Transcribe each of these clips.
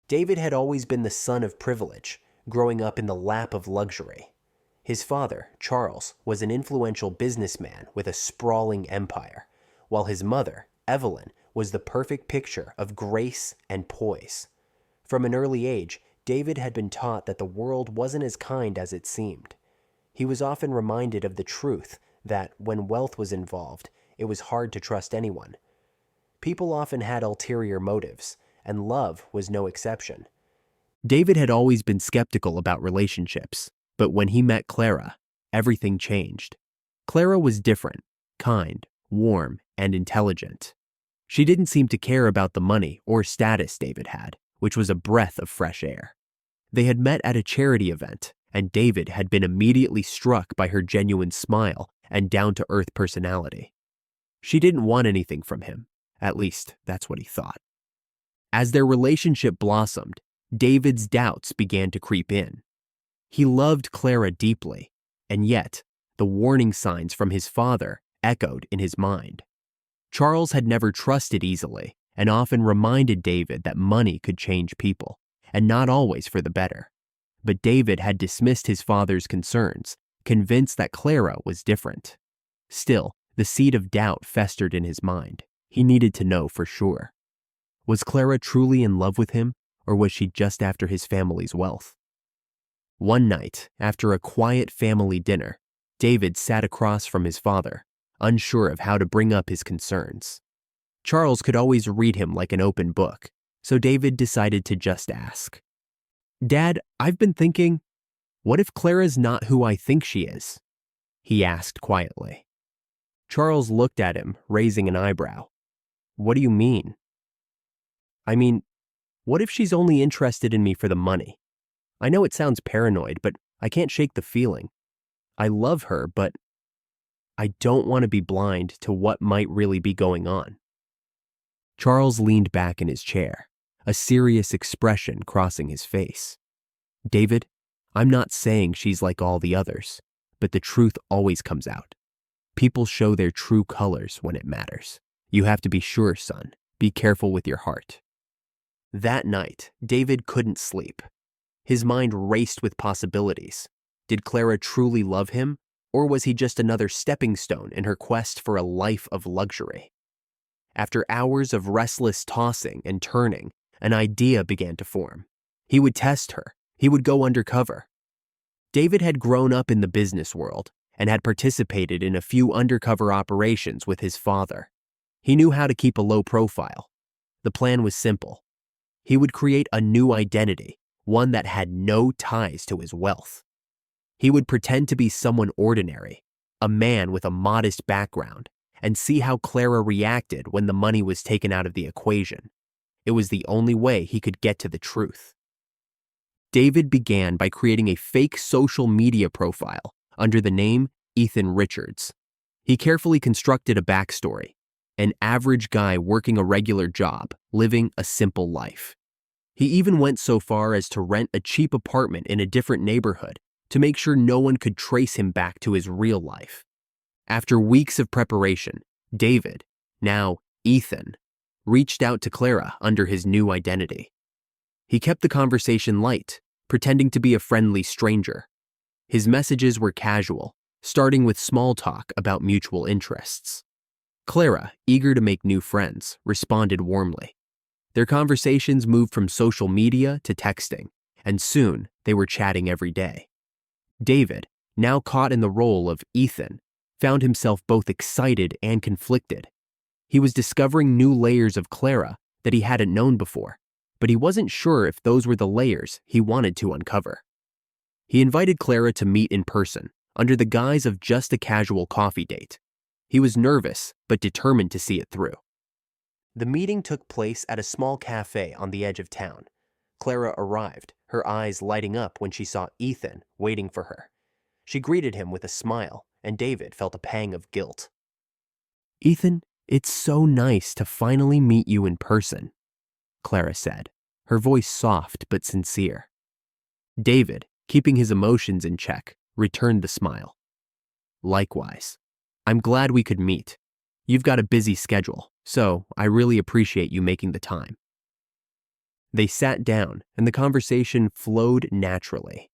David had always been the son of privilege, growing up in the lap of luxury. His father, Charles, was an influential businessman with a sprawling empire, while his mother, Evelyn, was the perfect picture of grace and poise. From an early age, David had been taught that the world wasn't as kind as it seemed. He was often reminded of the truth that when wealth was involved, it was hard to trust anyone. People often had ulterior motives, and love was no exception. David had always been skeptical about relationships, but when he met Clara, everything changed. Clara was different, kind, warm, and intelligent. She didn't seem to care about the money or status David had, which was a breath of fresh air. They had met at a charity event, and David had been immediately struck by her genuine smile and down-to-earth personality. She didn't want anything from him. At least, that's what he thought. As their relationship blossomed, David's doubts began to creep in. He loved Clara deeply, and yet the warning signs from his father echoed in his mind. Charles had never trusted easily and often reminded David that money could change people, and not always for the better. But David had dismissed his father's concerns, convinced that Clara was different. Still, the seed of doubt festered in his mind. He needed to know for sure. Was Clara truly in love with him, or was she just after his family's wealth? One night, after a quiet family dinner, David sat across from his father, unsure of how to bring up his concerns. Charles could always read him like an open book, so David decided to just ask. "Dad, I've been thinking, what if Clara's not who I think she is?" he asked quietly. Charles looked at him, raising an eyebrow. "What do you mean?" "I mean, what if she's only interested in me for the money? I know it sounds paranoid, but I can't shake the feeling. I love her, but I don't want to be blind to what might really be going on." Charles leaned back in his chair, a serious expression crossing his face. "David, I'm not saying she's like all the others, but the truth always comes out. People show their true colors when it matters. You have to be sure, son. Be careful with your heart." That night, David couldn't sleep. His mind raced with possibilities. Did Clara truly love him, or was he just another stepping stone in her quest for a life of luxury? After hours of restless tossing and turning, an idea began to form. He would test her. He would go undercover. David had grown up in the business world and had participated in a few undercover operations with his father. He knew how to keep a low profile. The plan was simple. He would create a new identity, one that had no ties to his wealth. He would pretend to be someone ordinary, a man with a modest background, and see how Clara reacted when the money was taken out of the equation. It was the only way he could get to the truth. David began by creating a fake social media profile under the name Ethan Richards. He carefully constructed a backstory, an average guy working a regular job, living a simple life. He even went so far as to rent a cheap apartment in a different neighborhood to make sure no one could trace him back to his real life. After weeks of preparation, David, now Ethan, reached out to Clara under his new identity. He kept the conversation light, pretending to be a friendly stranger. His messages were casual, starting with small talk about mutual interests. Clara, eager to make new friends, responded warmly. Their conversations moved from social media to texting, and soon they were chatting every day. David, now caught in the role of Ethan, found himself both excited and conflicted. He was discovering new layers of Clara that he hadn't known before, but he wasn't sure if those were the layers he wanted to uncover. He invited Clara to meet in person, under the guise of just a casual coffee date. He was nervous, but determined to see it through. The meeting took place at a small cafe on the edge of town. Clara arrived, her eyes lighting up when she saw Ethan waiting for her. She greeted him with a smile, and David felt a pang of guilt. "Ethan, it's so nice to finally meet you in person," Clara said, her voice soft but sincere. David, keeping his emotions in check, returned the smile. "Likewise. I'm glad we could meet. You've got a busy schedule, so I really appreciate you making the time." They sat down, and the conversation flowed naturally.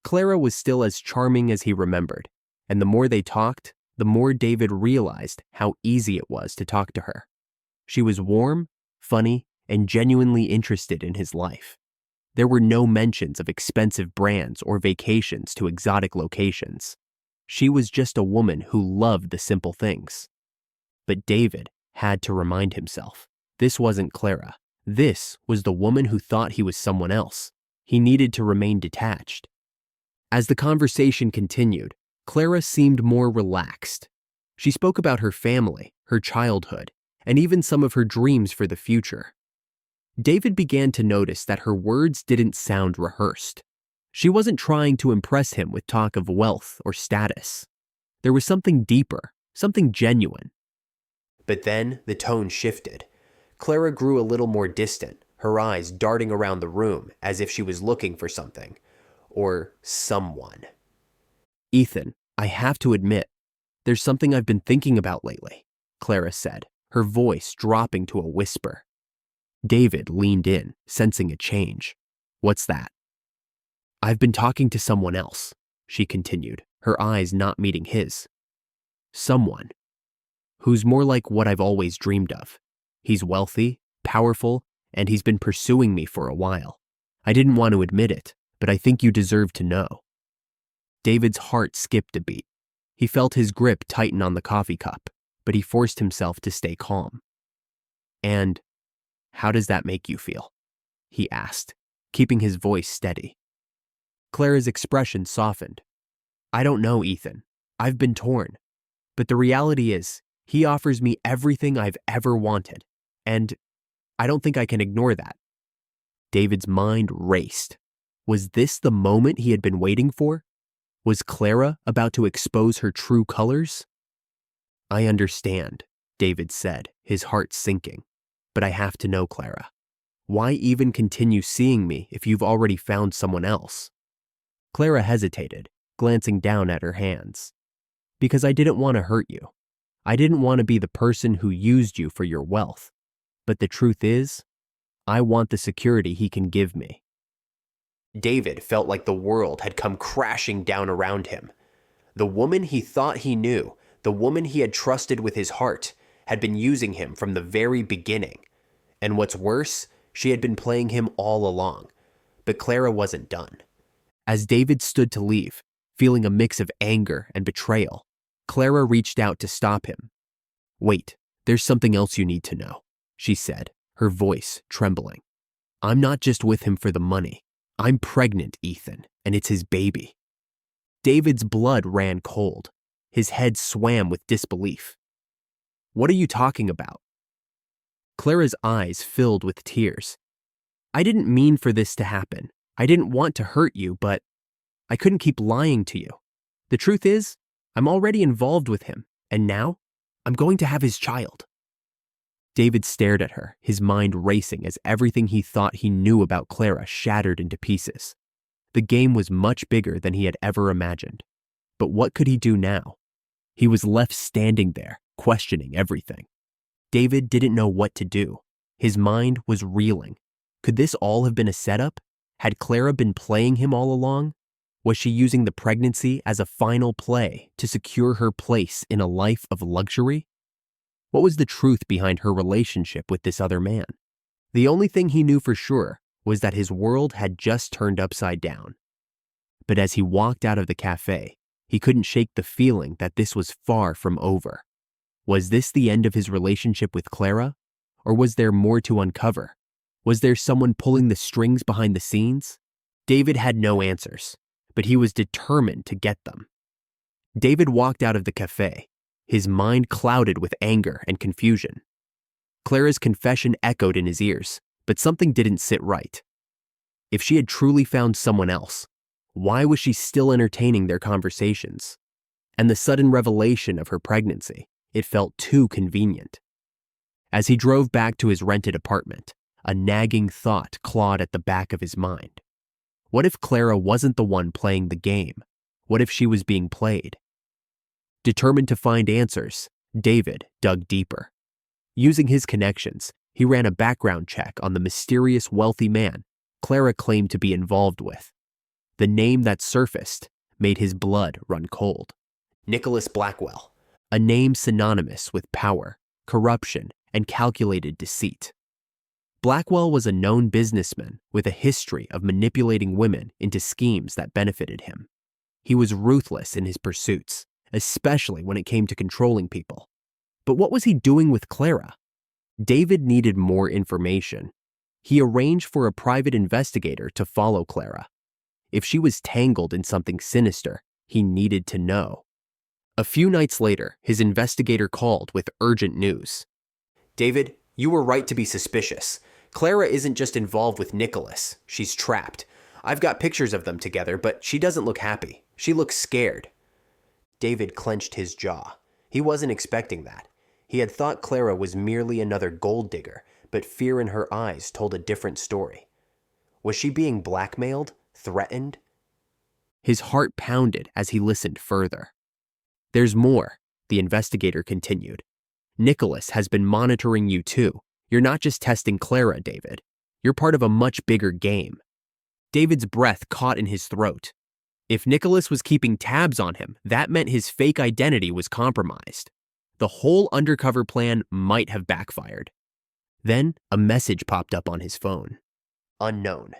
Clara was still as charming as he remembered, and the more they talked, the more David realized how easy it was to talk to her. She was warm, funny, and genuinely interested in his life. There were no mentions of expensive brands or vacations to exotic locations. She was just a woman who loved the simple things. But David had to remind himself, this wasn't Clara. This was the woman who thought he was someone else. He needed to remain detached. As the conversation continued, Clara seemed more relaxed. She spoke about her family, her childhood, and even some of her dreams for the future. David began to notice that her words didn't sound rehearsed. She wasn't trying to impress him with talk of wealth or status. There was something deeper, something genuine. But then the tone shifted. Clara grew a little more distant, her eyes darting around the room as if she was looking for something, or someone. "Ethan, I have to admit, there's something I've been thinking about lately," Clara said, her voice dropping to a whisper. David leaned in, sensing a change. "What's that?" "I've been talking to someone else," she continued, her eyes not meeting his. "Someone who's more like what I've always dreamed of. He's wealthy, powerful, and he's been pursuing me for a while. I didn't want to admit it, but I think you deserve to know." David's heart skipped a beat. He felt his grip tighten on the coffee cup, but he forced himself to stay calm. "And how does that make you feel?" he asked, keeping his voice steady. Clara's expression softened. "I don't know, Ethan. I've been torn. But the reality is, he offers me everything I've ever wanted, and I don't think I can ignore that." David's mind raced. Was this the moment he had been waiting for? Was Clara about to expose her true colors? "I understand," David said, his heart sinking. "But I have to know, Clara. Why even continue seeing me if you've already found someone else?" Clara hesitated, glancing down at her hands. "Because I didn't want to hurt you. I didn't want to be the person who used you for your wealth. But the truth is, I want the security he can give me." David felt like the world had come crashing down around him. The woman he thought he knew, the woman he had trusted with his heart, had been using him from the very beginning. And what's worse, she had been playing him all along. But Clara wasn't done. As David stood to leave, feeling a mix of anger and betrayal, Clara reached out to stop him. "Wait, there's something else you need to know," she said, her voice trembling. "I'm not just with him for the money. I'm pregnant, Ethan, and it's his baby." David's blood ran cold. His head swam with disbelief. "What are you talking about?" Clara's eyes filled with tears. "I didn't mean for this to happen. I didn't want to hurt you, but I couldn't keep lying to you. The truth is, I'm already involved with him, and now I'm going to have his child." David stared at her, his mind racing as everything he thought he knew about Clara shattered into pieces. The game was much bigger than he had ever imagined. But what could he do now? He was left standing there, questioning everything. David didn't know what to do. His mind was reeling. Could this all have been a setup? Had Clara been playing him all along? Was she using the pregnancy as a final play to secure her place in a life of luxury? What was the truth behind her relationship with this other man? The only thing he knew for sure was that his world had just turned upside down. But as he walked out of the cafe, he couldn't shake the feeling that this was far from over. Was this the end of his relationship with Clara? Or was there more to uncover? Was there someone pulling the strings behind the scenes? David had no answers, but he was determined to get them. David walked out of the cafe, his mind clouded with anger and confusion. Clara's confession echoed in his ears, but something didn't sit right. If she had truly found someone else, why was she still entertaining their conversations? And the sudden revelation of her pregnancy, it felt too convenient. As he drove back to his rented apartment, a nagging thought clawed at the back of his mind. What if Clara wasn't the one playing the game? What if she was being played? Determined to find answers, David dug deeper. Using his connections, he He ran a background check on the mysterious wealthy man Clara claimed to be involved with. The name that surfaced made his blood run cold. Nicholas Blackwell, a name synonymous with power, corruption, and calculated deceit. Blackwell was a known businessman with a history of manipulating women into schemes that benefited him. He was ruthless in his pursuits, especially when it came to controlling people. But what was he doing with Clara? David needed more information. He arranged for a private investigator to follow Clara. If she was tangled in something sinister, he needed to know. A few nights later, his investigator called with urgent news. David, you were right to be suspicious. Clara isn't just involved with Nicholas. She's trapped. I've got pictures of them together, but she doesn't look happy. She looks scared. David clenched his jaw. He wasn't expecting that. He had thought Clara was merely another gold digger, but fear in her eyes told a different story. Was she being blackmailed? Threatened? His heart pounded as he listened further. There's more, the investigator continued. Nicholas has been monitoring you too. You're not just testing Clara, David. You're part of a much bigger game. David's breath caught in his throat. If Nicholas was keeping tabs on him, that meant his fake identity was compromised. The whole undercover plan might have backfired. Then a message popped up on his phone. Unknown.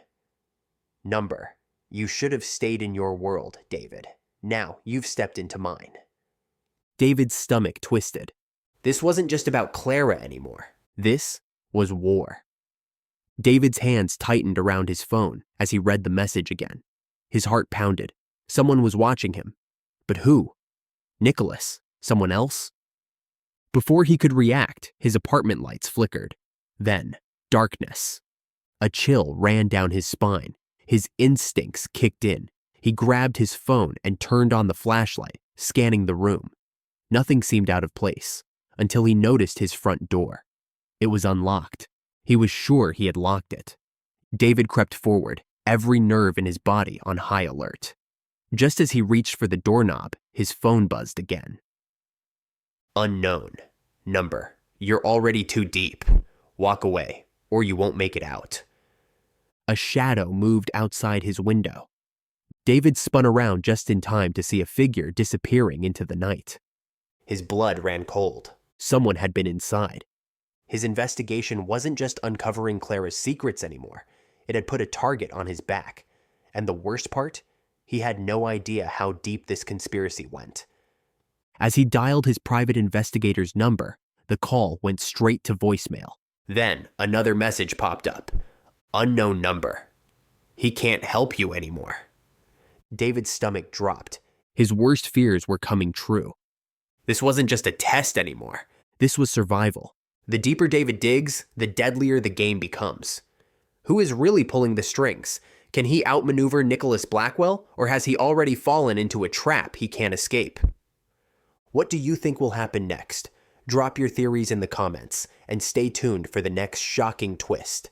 Number. You should have stayed in your world, David. Now you've stepped into mine. David's stomach twisted. This wasn't just about Clara anymore. This was war. David's hands tightened around his phone as he read the message again. His heart pounded. Someone was watching him. But who? Nicholas? Someone else? Before he could react, his apartment lights flickered. Then, darkness. A chill ran down his spine. His instincts kicked in. He grabbed his phone and turned on the flashlight, scanning the room. Nothing seemed out of place, until he noticed his front door. It was unlocked. He was sure he had locked it. David crept forward, every nerve in his body on high alert. Just as he reached for the doorknob, his phone buzzed again. Unknown. Number. You're already too deep. Walk away, or you won't make it out. A shadow moved outside his window. David spun around just in time to see a figure disappearing into the night. His blood ran cold. Someone had been inside. His investigation wasn't just uncovering Clara's secrets anymore. It had put a target on his back. And the worst part? He had no idea how deep this conspiracy went. As he dialed his private investigator's number, the call went straight to voicemail. Then another message popped up. Unknown number. He can't help you anymore. David's stomach dropped. His worst fears were coming true. This wasn't just a test anymore. This was survival. The deeper David digs, the deadlier the game becomes. Who is really pulling the strings? Can he outmaneuver Nicholas Blackwell, or has he already fallen into a trap he can't escape? What do you think will happen next? Drop your theories in the comments, and stay tuned for the next shocking twist.